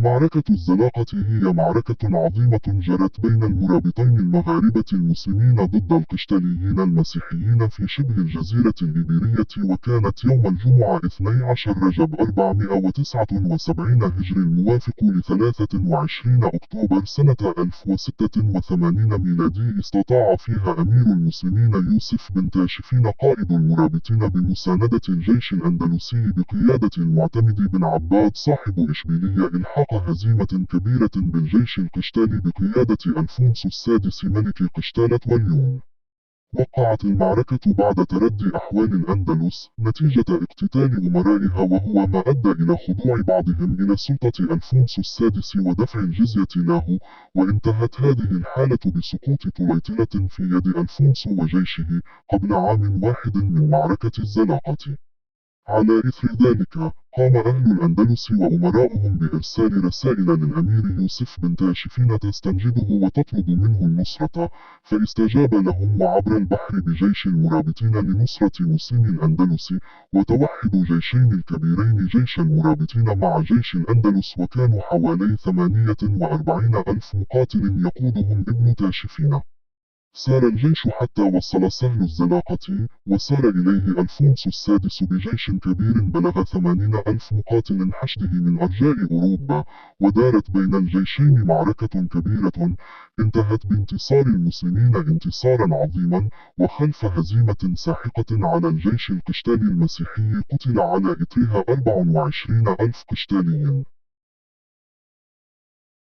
معركة الزلاقة هي معركة عظيمة جرت بين المرابطين المغاربة المسلمين ضد القشتاليين المسيحيين في شبه الجزيرة الليبيرية، وكانت يوم الجمعة 12 رجب 479 هجري الموافق ل 23 أكتوبر سنة 1086 ميلادي. استطاع فيها أمير المسلمين يوسف بن تاشفين قائد المرابطين بمساندة الجيش الأندلسي بقيادة المعتمد بن عباد صاحب إشبيلية إلحاق هزيمة كبيرة بالجيش القشتالي بقيادة ألفونسو السادس ملك قشتالة واليون. وقعت المعركة بعد تردي أحوال الأندلس نتيجة اقتتال أمرائها، وهو ما أدى إلى خضوع بعضهم إلى سلطة ألفونسو السادس ودفع الجزية له، وانتهت هذه الحالة بسقوط طليطلة في يد ألفونسو وجيشه قبل عام واحد من معركة الزلاقة. على إثر ذلك قام أهل الأندلس وأمراؤهم بإرسال رسائل للأمير يوسف بن تاشفين تستنجده وتطلب منه النصرة، فاستجاب لهم وعبر البحر بجيش المرابطين لنصرة مسلمي الأندلس، وتوحد جيشين الكبيرين جيش المرابطين مع جيش الأندلس، وكانوا حوالي 48 ألف مقاتل يقودهم ابن تاشفين. سار الجيش حتى وصل سهل الزلاقة، وسار إليه ألفونسو السادس بجيش كبير بلغ 80 ألف مقاتل حشده من أرجاء أوروبا، ودارت بين الجيشين معركة كبيرة انتهت بانتصار المسلمين انتصارا عظيما، وخلف هزيمة ساحقة على الجيش القشتالي المسيحي قتل على إثرها 24 ألف قشتالي.